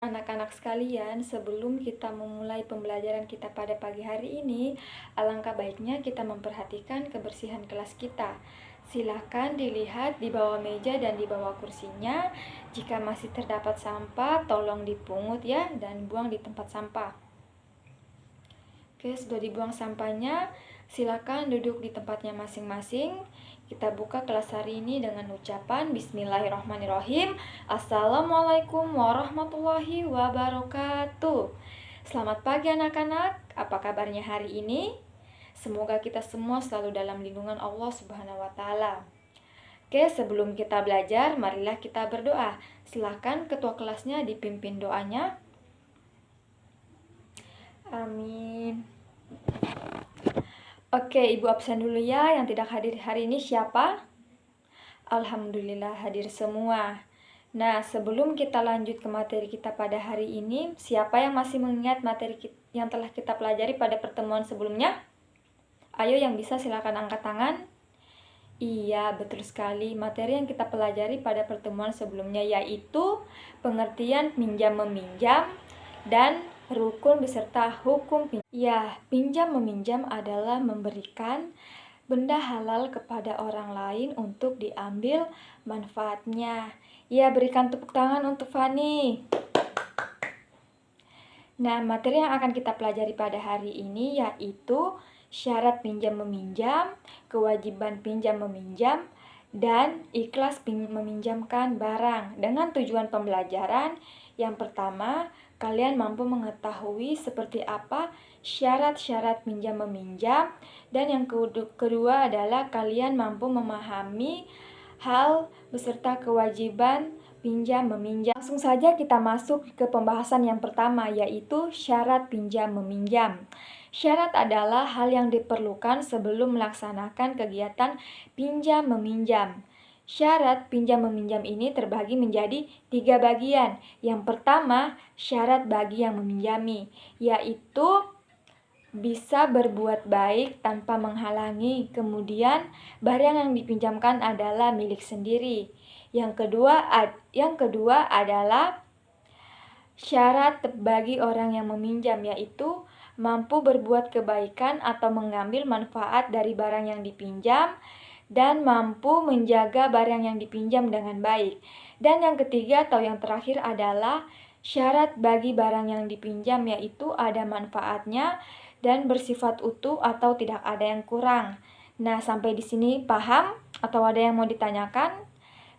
Anak-anak sekalian, sebelum kita memulai pembelajaran kita pada pagi hari ini, alangkah baiknya kita memperhatikan kebersihan kelas kita. Silahkan dilihat di bawah meja dan di bawah kursinya. Jika masih terdapat sampah, tolong dipungut ya dan buang di tempat sampah. Oke, sudah dibuang sampahnya, silakan duduk di tempatnya masing-masing. Kita buka kelas hari ini dengan ucapan Bismillahirrahmanirrahim. Assalamualaikum warahmatullahi wabarakatuh. Selamat pagi anak-anak, apa kabarnya hari ini? Semoga kita semua selalu dalam lindungan Allah Subhanahu wa Ta'ala. Oke, sebelum kita belajar, marilah kita berdoa. Silakan ketua kelasnya dipimpin doanya. Amin. Oke, Ibu absen dulu ya. Yang tidak hadir hari ini siapa? Alhamdulillah hadir semua. Nah, sebelum kita lanjut ke materi kita pada hari ini, siapa yang masih mengingat materi yang telah kita pelajari pada pertemuan sebelumnya? Ayo yang bisa silakan angkat tangan. Iya, betul sekali. Materi yang kita pelajari pada pertemuan sebelumnya yaitu pengertian pinjam-meminjam dan rukun beserta hukum pinjam. Ya, pinjam-meminjam adalah memberikan benda halal kepada orang lain untuk diambil manfaatnya. Ya, berikan tepuk tangan untuk Fani. Nah, materi yang akan kita pelajari pada hari ini yaitu syarat pinjam-meminjam, kewajiban pinjam-meminjam, dan ikhlas meminjamkan barang. Dengan tujuan pembelajaran, yang pertama, kalian mampu mengetahui seperti apa syarat-syarat pinjam-meminjam, dan yang kedua adalah kalian mampu memahami hal beserta kewajiban pinjam-meminjam. Langsung saja kita masuk ke pembahasan yang pertama, yaitu syarat pinjam-meminjam. Syarat adalah hal yang diperlukan sebelum melaksanakan kegiatan pinjam-meminjam. Syarat pinjam-meminjam ini terbagi menjadi 3 bagian. Yang pertama, syarat bagi yang meminjami, yaitu bisa berbuat baik tanpa menghalangi. Kemudian, barang yang dipinjamkan adalah milik sendiri. Yang kedua adalah syarat bagi orang yang meminjam, yaitu mampu berbuat kebaikan atau mengambil manfaat dari barang yang dipinjam dan mampu menjaga barang yang dipinjam dengan baik. Dan yang ketiga atau yang terakhir adalah syarat bagi barang yang dipinjam, yaitu ada manfaatnya dan bersifat utuh atau tidak ada yang kurang. Nah, sampai di sini paham atau ada yang mau ditanyakan?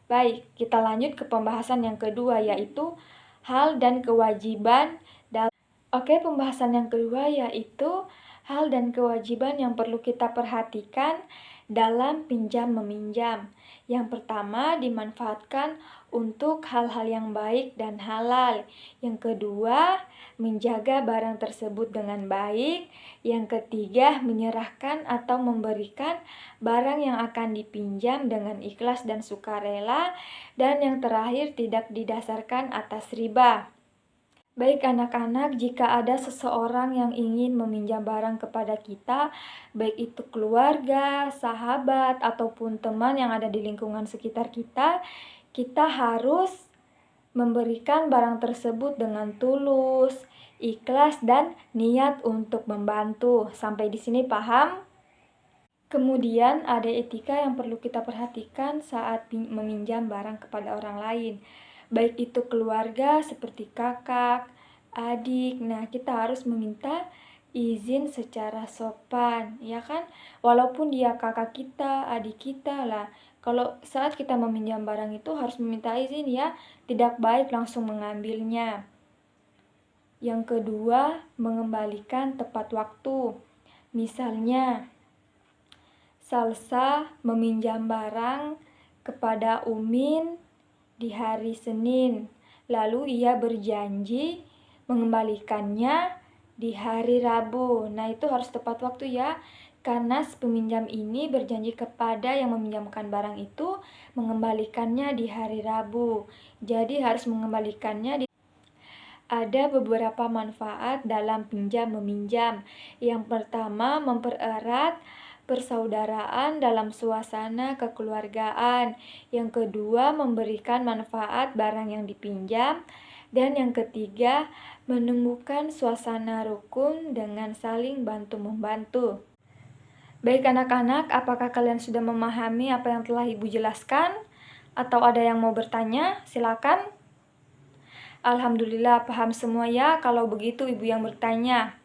Baik, kita lanjut ke pembahasan yang kedua, yaitu hal dan kewajiban. Oke, pembahasan yang kedua yaitu hal dan kewajiban yang perlu kita perhatikan dalam pinjam-meminjam. Yang pertama, dimanfaatkan untuk hal-hal yang baik dan halal. Yang kedua, menjaga barang tersebut dengan baik. Yang ketiga, menyerahkan atau memberikan barang yang akan dipinjam dengan ikhlas dan sukarela. Dan yang terakhir, tidak didasarkan atas riba. Baik anak-anak, jika ada seseorang yang ingin meminjam barang kepada kita, baik itu keluarga, sahabat, ataupun teman yang ada di lingkungan sekitar kita, kita harus memberikan barang tersebut dengan tulus, ikhlas, dan niat untuk membantu. Sampai di sini paham? Kemudian ada etika yang perlu kita perhatikan saat meminjam barang kepada orang lain. Baik itu keluarga seperti kakak, adik. Nah, kita harus meminta izin secara sopan, ya kan? Walaupun dia kakak kita, adik kita lah. Kalau saat kita meminjam barang itu harus meminta izin ya, tidak baik langsung mengambilnya. Yang kedua, mengembalikan tepat waktu. Misalnya, Salsa meminjam barang kepada Umin di hari Senin, lalu ia berjanji mengembalikannya di hari Rabu. Nah, itu harus tepat waktu ya, karena peminjam ini berjanji kepada yang meminjamkan barang itu mengembalikannya di hari Rabu. Jadi harus mengembalikannya di... Ada beberapa manfaat dalam pinjam-meminjam. Yang pertama, mempererat persaudaraan dalam suasana kekeluargaan. Yang kedua, memberikan manfaat barang yang dipinjam. Dan yang ketiga, menumbuhkan suasana rukun dengan saling bantu-membantu. Baik anak-anak, apakah kalian sudah memahami apa yang telah Ibu jelaskan? Atau ada yang mau bertanya? Silakan. Alhamdulillah paham semua ya. Kalau begitu Ibu yang bertanya.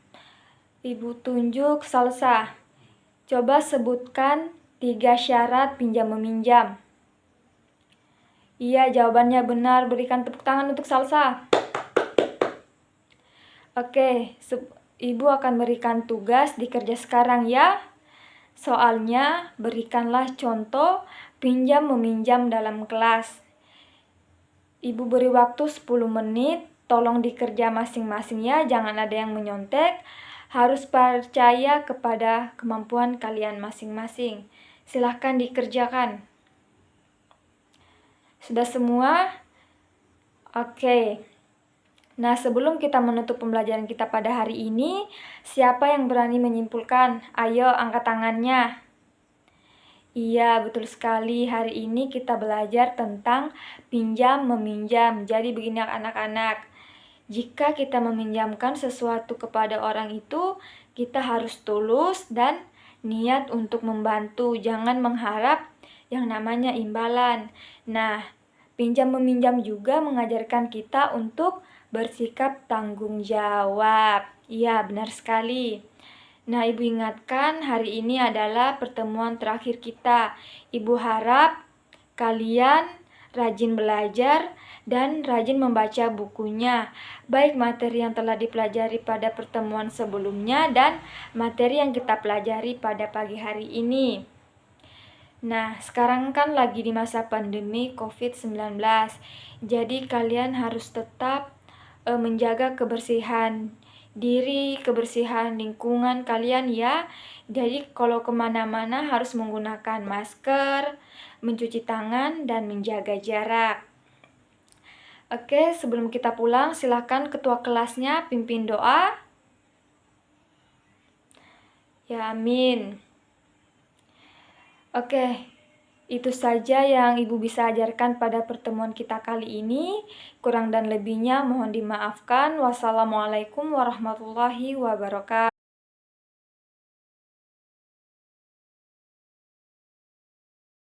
Ibu tunjuk Salsa. Coba sebutkan 3 syarat pinjam-meminjam. Iya, jawabannya benar. Berikan tepuk tangan untuk Salsa. Oke, Ibu akan berikan tugas dikerja sekarang ya. Soalnya, berikanlah contoh pinjam-meminjam dalam kelas. Ibu beri waktu 10 menit, tolong dikerja masing-masing ya, jangan ada yang menyontek. Harus percaya kepada kemampuan kalian masing-masing. Silahkan dikerjakan. Sudah semua? Oke. Nah, sebelum kita menutup pembelajaran kita pada hari ini, siapa yang berani menyimpulkan? Ayo, angkat tangannya. Iya, betul sekali. Hari ini kita belajar tentang pinjam-meminjam. Jadi begini anak-anak, jika kita meminjamkan sesuatu kepada orang itu, kita harus tulus dan niat untuk membantu. Jangan mengharap yang namanya imbalan. Nah, pinjam-meminjam juga mengajarkan kita untuk bersikap tanggung jawab. Iya, benar sekali. Nah, Ibu ingatkan hari ini adalah pertemuan terakhir kita. Ibu harap kalian rajin belajar dan rajin membaca bukunya, baik materi yang telah dipelajari pada pertemuan sebelumnya dan materi yang kita pelajari pada pagi hari ini. Nah, sekarang kan lagi di masa pandemi COVID-19, jadi kalian harus tetap menjaga kebersihan diri, kebersihan lingkungan kalian ya. Jadi kalau kemana-mana harus menggunakan masker, mencuci tangan, dan menjaga jarak. Oke, sebelum kita pulang, silakan ketua kelasnya pimpin doa. Ya, amin. Oke, itu saja yang Ibu bisa ajarkan pada pertemuan kita kali ini. Kurang dan lebihnya mohon dimaafkan. Wassalamualaikum warahmatullahi wabarakatuh.